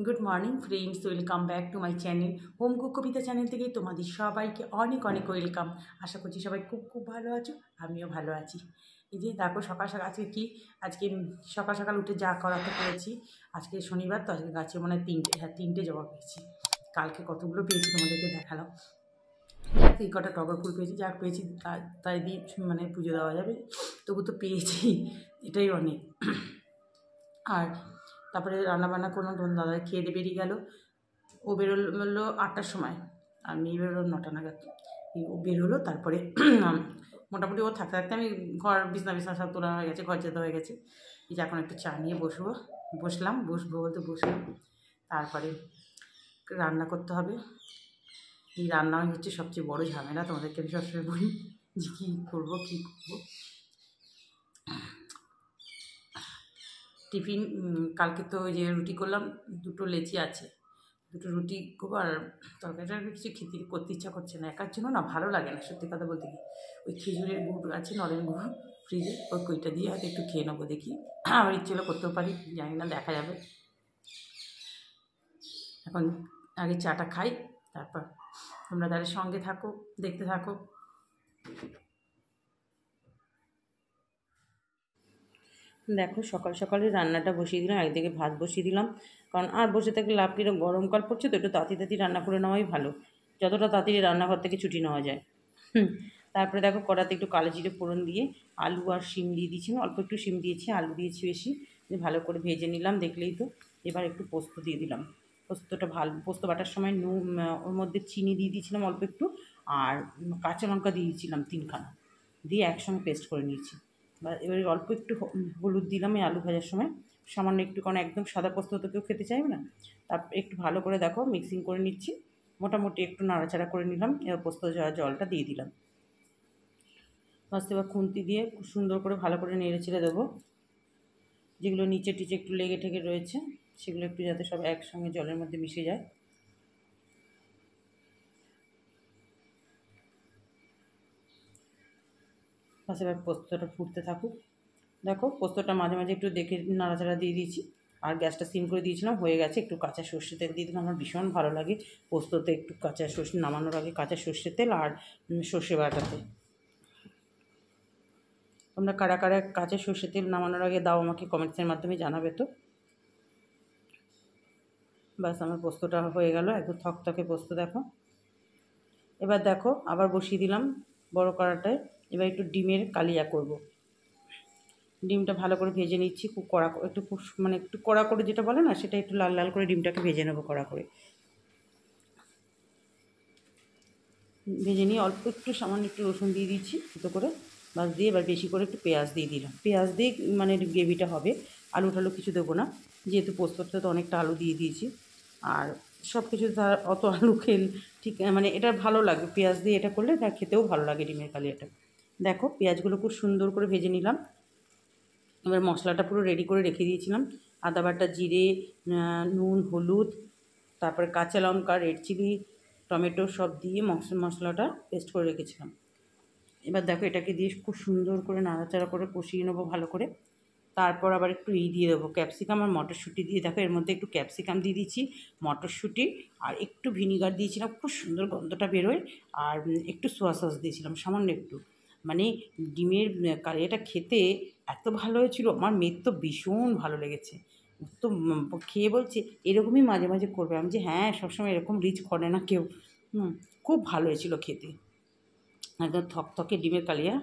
Good morning friends, welcome back to my channel home cook Kabita channel থেকে তোমাদের সবাইকে অনেক অনেক ওয়েলকাম। আশা করছি সবাই খুব খুব ভালো আছো, আমিও ভালো আছি। এই যে দেখো সকাল সকাল আজকে সকাল সকাল উঠে যা করাতে পেরেছি। আজকে শনিবার তো আজকে গাছে মনে হয় তিনটে জবা পেয়েছি। কালকে কতগুলো পেয়েছি তোমাদেরকে দেখালাম। যাক এই কটা টগর ফুল পেয়েছি, যা পেয়েছি তাই দিয়ে মানে পুজো দেওয়া যাবে, তবু তো পেয়েছি, এটাই অনেক। আর তারপরে রান্নাবান্না করলাম, তখন দাদা খেয়ে দিয়ে বেরিয়ে গেল। ও বেরোলো 8টার সময়, আর মেয়ে বেরোলো 9টা নাগাদ। ও বেরোলো, তারপরে মোটামুটি ও থাকতে থাকতে আমি ঘর বিছনা সব তোলা হয়ে গেছে, ঘর যেতে হয়ে গেছে। এই যে এখন একটু চা নিয়ে বসবো বসলাম। তারপরে রান্না করতে হবে। এই রান্নাই হচ্ছে সবচেয়ে বড় ঝামেলা, তোমাদেরকে আমি সবসময় বলি যে কী করবো। টিফিন কালকে তো ওই যে রুটি করলাম, 2টো লেচি আছে, 2টো রুটি করবো। আর তরকারিটা কিছু খেতে করতে ইচ্ছা করছে না, একার জন্য না ভালো লাগে না সত্যি কথা বলতে কি। ওই খেজুরের গুড় আছে, নলেন গুড় ফ্রিজে, ওই কইটা দিয়ে হয়তো একটু খেয়ে নেবো, দেখি আমার ইচ্ছে হলে করতেও পারি, জানি না, দেখা যাবে। এখন আগে চাটা খাই, তারপর তোমরা তাদের সঙ্গে থাকো, দেখতে থাকো। দেখো সকাল সকালে রান্নাটা বসিয়ে দিলাম, একদিকে ভাত বসিয়ে দিলাম, কারণ আর বসে থাকলে লাভ কিরম, গরমকাল পড়ছে তো একটু তাড়াতাড়ি রান্না করে নেওয়াই ভালো, যতটা তাড়াতাড়ি রান্নাঘর থেকে ছুটি নেওয়া যায়। তারপরে দেখো কড়াতে একটু কালো জিরে ফোড়ন দিয়ে আলু আর শিম দিয়ে দিয়েছিলাম, অল্প একটু শিম দিয়েছি, আলু দিয়েছি বেশি, ভালো করে ভেজে নিলাম, দেখলেই তো। এবার একটু পোস্ত দিয়ে দিলাম, পোস্ত বাটার সময় ওর মধ্যে চিনি দিয়ে দিয়েছিলাম অল্প একটু, আর কাঁচা লঙ্কা দিয়ে দিয়েছিলাম 3খানা, দিয়ে একসঙ্গে পেস্ট করে নিয়েছি। এবারে অল্প একটু হলুদ দিলাম এই আলু ভাজার সময়, সামান্য একটু, কারণ একদম সাদা পোস্ত তো কেউ খেতে চাইবে না। তারপর একটু ভালো করে দেখো মিক্সিং করে নিচ্ছি, মোটামুটি একটু নাড়াচাড়া করে নিলাম, এবার পোস্ত জলটা দিয়ে দিলাম। এবার খুন্তি দিয়ে খুব সুন্দর করে ভালো করে নেড়ে ছেড়ে দেবো, যেগুলো নিচে টিচে একটু লেগে ঠেকে রয়েছে সেগুলো একটু যাতে সব একসঙ্গে জলের মধ্যে মিশে যায়। এবার পোস্তটা ফুটতে থাকুক। দেখো পোস্তটা মাঝে মাঝে একটু দেখে নাড়াচাড়া দিয়ে দিয়েছি, আর গ্যাসটা সিম করে দিয়েছিলাম, হয়ে গেছে। একটু কাঁচা সর্ষে তেল দিয়ে দিলাম, আমার ভীষণ ভালো লাগে পোস্ততে একটু কাঁচা সর্ষে, নামানোর আগে কাঁচা সর্ষে তেল আর সর্ষে বাটাতে। তোমরা কারা কারা কাঁচা সর্ষে তেল নামানোর আগে দাও আমাকে কমেন্টসের মাধ্যমে জানাবে তো। ব্যাস আমার পোস্তটা হয়ে গেল, একদম থকথকে পোস্ত দেখো। এবার দেখো আবার বসিয়ে দিলাম বড় কড়াটায়, এবার একটু ডিমের কালিয়া করব। ডিমটা ভালো করে ভেজে নিচ্ছি, খুব কড়া, একটু কড়া করে যেটা বলে না, সেটা একটু লাল লাল করে ডিমটাকে ভেজে নেবো কড়া করে। ভেজে নিয়ে অল্প একটু সামান্য একটু রসুন দিয়ে দিচ্ছি দুটো করে, বাস দিয়ে এবার বেশি করে একটু পেঁয়াজ দিয়ে দিলাম, পেঁয়াজ দিয়ে মানে গ্রেভিটা হবে, আলু টালু কিছু দেবো না, যেহেতু পোস্তটা তো অনেকটা আলু দিয়ে দিয়েছি। আর সব কিছু তার অত আলু ঠিক মানে এটা ভালো লাগবে, পেঁয়াজ দিয়ে এটা করলে তা খেতেও ভালো লাগে ডিমের কালিয়াটা। দেখো পেঁয়াজগুলো খুব সুন্দর করে ভেজে নিলাম। এবার মশলাটা পুরো রেডি করে রেখে দিয়েছিলাম, আদা বাটা, জিরে, নুন, হলুদ, তারপরে কাঁচা লঙ্কা, রেড চিলি, টমেটো সব দিয়ে মশলাটা পেস্ট করে রেখেছিলাম। এবার দেখো এটাকে দিয়ে খুব সুন্দর করে নাড়াচাড়া করে কষিয়ে নেবো ভালো করে। তারপর আবার একটু দিয়ে দেবো ক্যাপসিকাম আর মটরশুঁটি দিয়ে, দেখো এর মধ্যে একটু ক্যাপসিকাম দিয়ে দিয়েছি, মটরশুঁটি আর একটু ভিনিগার দিয়েছিলাম, খুব সুন্দর গন্ধটা বেরোয়। আর একটু সোয়া সস দিয়েছিলাম সামান্য একটু, মানে ডিমের কালিয়াটা খেতে এত ভালো হয়েছিল, আমার মেয়ের তো ভীষণ ভালো লেগেছে। তো খেয়ে বলছে এরকমই মাঝে মাঝে করবে, আমি যে হ্যাঁ সবসময় এরকম রিচ করে না কেউ। খুব ভালো হয়েছিল খেতে, একদম থকথকে ডিমের কালিয়া।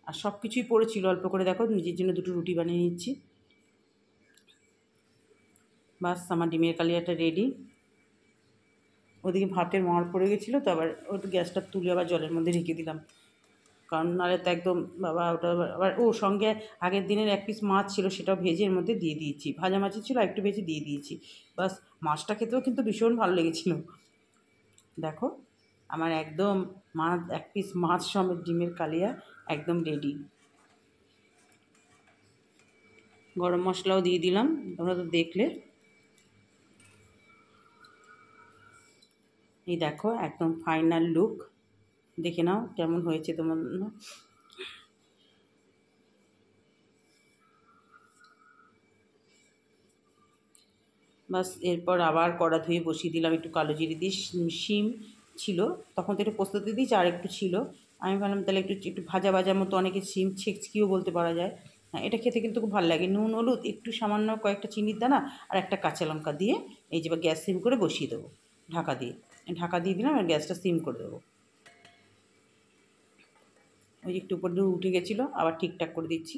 আর সব কিছুই পড়েছিল অল্প করে, দেখো নিজের জন্য 2টো রুটি বানিয়ে নিচ্ছি। বাস আমার ডিমের কালিয়াটা রেডি। ওদিকে ভাতের মার পড়ে গেছিলো, তো আবার ওটা গ্যাসটা তুলে আবার জলের মধ্যে রেখে দিলাম, কারণ নাহলে তো একদম বাবা ওটা আবার সঙ্গে আগের দিনের 1 পিস মাছ ছিল, সেটাও ভেজে এর মধ্যে দিয়ে দিয়েছি, ভাজা মাছই ছিল একটু ভেজে দিয়ে দিয়েছি। বাস মাছটা খেতেও কিন্তু ভীষণ ভালো লেগেছিলো। দেখো আমার একদম 1 পিস মাছ সমেত ডিমের কালিয়া একদম রেডি। গরম মশলাও দিয়ে দিলাম, তোমরা তো দেখলে। এই দেখো একদম ফাইনাল লুক, দেখে নাও কেমন হয়েছে তোমার। বাস এরপর আবার কড়া ধুয়ে বসিয়ে দিলাম, একটু কালো জিরে দিয়ে শিম ছিল, তখন তো একটু পোস্ত দিয়ে দিয়েছি, আর একটু ছিল। আমি ভাবলাম তাহলে একটু একটু ভাজা ভাজা মতো, অনেকে শিম ছেঁচকিও বলতে পারা যায়। হ্যাঁ, এটা খেতে কিন্তু খুব ভালো লাগে। নুন হলুদ একটু সামান্য কয়েকটা চিনির দানা আর একটা কাঁচা লঙ্কা দিয়ে এই যে গ্যাস সিম করে বসিয়ে দেবো, ঢাকা দিয়ে দিলাম আর গ্যাসটা সিম করে দেবো। ওই একটু উপর দিয়ে উঠে গেছিলো, আবার ঠিকঠাক করে দিচ্ছি।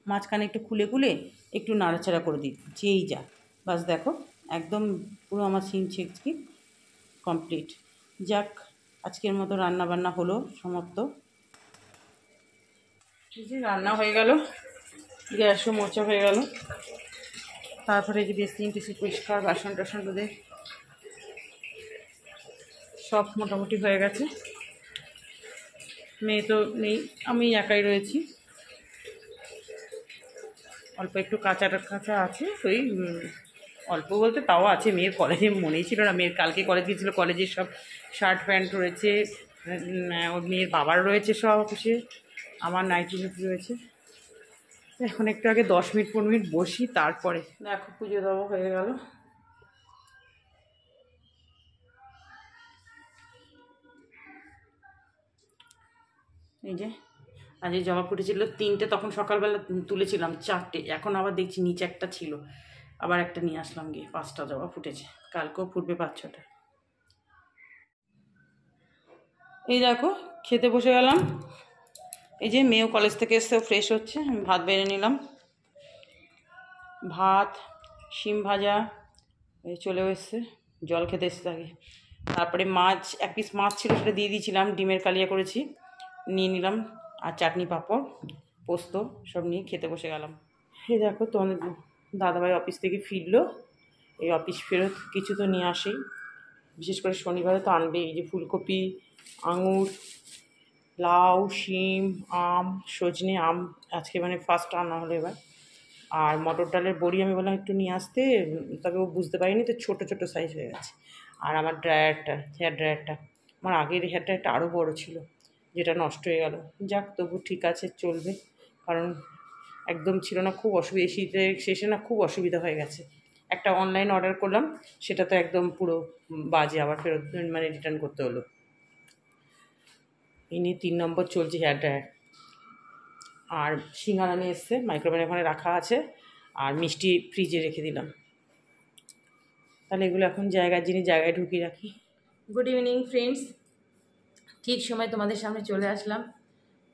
মাঝখানে একটু খুলে খুলে একটু নাড়াচাড়া করে দিচ্ছি, এই যা। বাস দেখো, একদম পুরো আমার সিম ছেঁচকি কমপ্লিট। যাক, আজকের মতো রান্না বান্না হলো সমাপ্ত। এই যে রান্না হয়ে গেল, গ্যাসও মোচা হয়ে গেল। তারপরে যে বেসিন টেসিন পরিষ্কার, বাসন টাসন রোদে সব মোটামুটি হয়ে গেছে। মেয়ে তো নেই, আমি একাই রয়েছি। অল্প একটু কাঁচা আছে, ওই অল্প বলতে তাও আছে। মেয়ের কলেজে মনেই ছিল না, মেয়ের কালকে কলেজ গিয়েছিলো, কলেজের সব শার্ট প্যান্ট রয়েছে, ওর মেয়ের বাবার রয়েছে সব অফিসে, আমার নাইটি রয়েছে। এখন একটু আগে 10 মিনিট 15 মিনিট বসি, তারপরে দেখো পুজো দেওয়া হয়ে গেল। এই যে আজ এই জবা ফুটেছিল 3টে, তখন সকালবেলা তুলেছিলাম 4টে, এখন আবার দেখছি নিচে একটা ছিল, আবার একটা নিয়ে আসলাম গিয়ে, 5টা জবা ফুটেছে, কালকেও ফুটবে 5-6টা। এই দেখো খেতে বসে গেলাম। এই যে মেয়েও কলেজ থেকে এসেও ফ্রেশ হচ্ছে, আমি ভাত বেড়ে নিলাম। ভাত, শিম ভাজা, এই চলেও এসছে, জল খেতে এসছে আগে। তারপরে মাছ, 1 পিস মাছ ছিল, সেটা দিয়ে দিয়েছিলাম, ডিমের কালিয়া করেছি, নিয়ে নিলাম। আর চাটনি পাঁপড় পোস্ত সব নিয়ে খেতে বসে গেলাম। এই দেখো তোমাদের দাদাভাই অফিস থেকে ফিরলো। এই অফিস ফেরত কিছু তো নিয়ে আসেই, বিশেষ করে শনিবারে তো আনবে। এই যে ফুলকপি, আঙুর, লাউ, শিম, আম, সজনে, আম আজকে মানে ফার্স্ট আনা হলো এবার। আর মটর ডালের বড়ি আমি বললাম একটু নিয়ে আসতে, তবে ও বুঝতে পারিনি, তো ছোটো ছোটো সাইজ হয়ে গেছে। আর আমার হেয়ার ড্রায়ারটা, আমার আগের হেয়ার ড্রায়ারটা আরও বড়ো ছিল, যেটা নষ্ট হয়ে গেল। যাক, তবু ঠিক আছে, চলবে। কারণ একদম ছিল না, খুব অসুবিধা, শীতের শেষে না খুব অসুবিধা হয়ে গেছে। একটা অনলাইন অর্ডার করলাম, সেটা তো একদম পুরো বাজে, আবার ফেরত মানে রিটার্ন করতে হলো। এই নিয়ে 3 নম্বর চলছে হেয়ার ড্রায়ার। আর সিঙ্গারা নিয়ে এসছে, মাইক্রোওভেনে ওখানে রাখা আছে, আর মিষ্টি ফ্রিজে রেখে দিলাম। তাহলে এগুলো এখন জায়গার জিনিস জায়গায় ঢুকিয়ে রাখি। গুড ইভিনিং ফ্রেন্ডস, ঠিক সময় তোমাদের সামনে চলে আসলাম।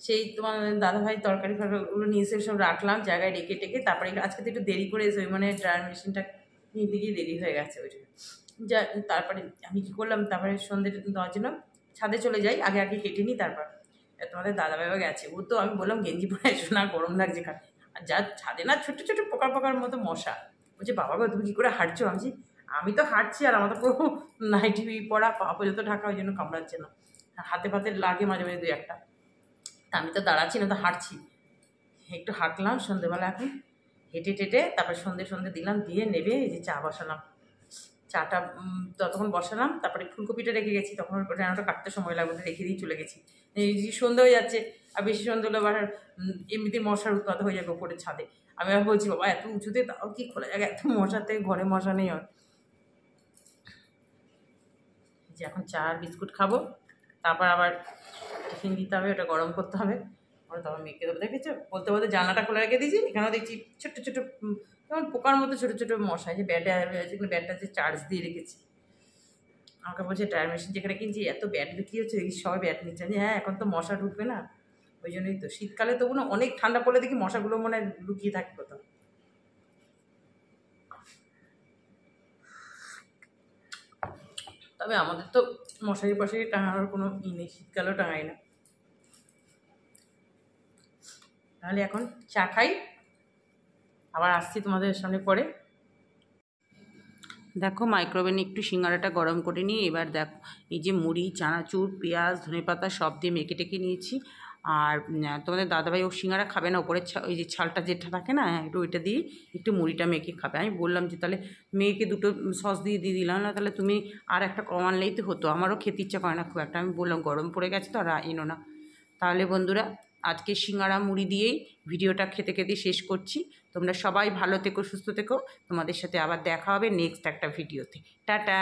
সেই তোমার দাদাভাই তরকারি ফরকারিগুলো নিয়ে এসে সব রাখলাম জায়গায় রেখে টেকে, তারপরে আজকে তো একটু দেরি করে এসে, ওই মানে ড্রায়ার মেশিনটা নিতে গিয়ে দেরি হয়ে গেছে ওইটা। যা তারপরে আমি কী করলাম, তারপরে সন্ধ্যে দেওয়ার জন্য ছাদে চলে যাই, আগে আগে কেটে নিই। তারপর তোমাদের দাদাভাইও গেছে, ও তো আমি বললাম গেঞ্জি পরে এসো না, গরম লাগছে। আর যা ছাদে না ছোটো ছোটো পোকা পোকার মতো মশা, বলছে বাবা গো তুমি কী করে হাঁটছো? আমি তো হাঁটছি, আর আমার তো পুরো নাইটি পরা, পা পর্যন্ত ঢাকা, ওই জন্য কামড়াচ্ছে না। হাতে পাতে লাগে মাঝে মাঝে 2-1টা। তা আমি তো দাঁড়াচ্ছি না, তো হাঁটছি, একটু হাঁটলাম সন্ধ্যেবেলা। এখন হেঁটে টেটে তারপরে সন্ধে দিলাম, দিয়ে নেবে এই যে চা বসালাম। চাটা ততক্ষণ বসালাম, তারপরে ফুলকপিটা রেখে গেছি, তখন রান্নাটা কাটতে সময় লাগবে, রেখে দিয়ে চলে গেছি। এই যে সন্ধ্যে হয়ে যাচ্ছে, আর বেশি সন্ধ্যে হলে আবার এমনিতে মশার উৎপাত হয়ে যাবে ওপরে ছাদে। আমি আবার বলছি বাবা এত উঁচুতে তাও কি খোলা জায়গা, এত মশাতে ঘরে মশা নেই। যে এখন চা আর বিস্কুট খাবো, তারপর আবার টিফিন দিতে হবে, ওটা গরম করতে হবে। তখন মেয়েকে দেবো। দেখেছো, বলতে বলতে জানলাটা খোলা রেখে দিয়েছি, এখানেও দেখছি ছোটো ছোটো যেমন পোকার মতো ছোটো ছোটো মশা। যে ব্যাটটা যে চার্জ দিয়ে রেখেছি। আমাকে বলছে ড্রায়ার মেশিন যেখানে কিনছি এত ব্যাট বিক্রি হচ্ছে, এই সবাই ব্যাট নিচ্ছে। যে হ্যাঁ, এখন তো মশা ঢুকবে না, ওই জন্যই তো। শীতকালে তবু না, অনেক ঠান্ডা পড়লে দেখি মশাগুলো মনে হয় লুকিয়ে থাকে কোথাও। তবে আমাদের তো মশারি ফশারি টাঙানোর কোনো ই নেই, শীতকালেও টাঙাই না। তাহলে এখন চা খাই, আবার আসছি তোমাদের সামনে পরে। দেখো মাইক্রোওভেনে একটু সিঙ্গারাটা গরম করে নিয়ে, এবার দেখো এই যে মুড়ি, চানাচুর, পেঁয়াজ, ধনেপাতা সব দিয়ে মেখে টেকে নিয়েছি। আর তোমাদের দাদাভাই ও সিঙ্গারা খাবে না, ওপরের ওই যে ছালটা যেটা থাকে না, একটু ওইটা দিয়ে একটু মুড়িটা মেখে খাবে। আমি বললাম যে তাহলে মেয়েকে 2টো সস দিয়ে দিলাম না, তাহলে তুমি আর একটা কম আনলেই তো হতো, আমারও খেতে ইচ্ছা করে না খুব একটা। আমি বললাম গরম পড়ে গেছে তো আর এনো না। তাহলে বন্ধুরা আজকে সিঙ্গাড়া মুড়ি দিয়েই ভিডিওটা খেতে খেতে শেষ করছি। তোমরা সবাই ভালো থেকো, সুস্থ থেকো। তোমাদের সাথে আবার দেখা হবে নেক্সট একটা ভিডিওতে। টাটা।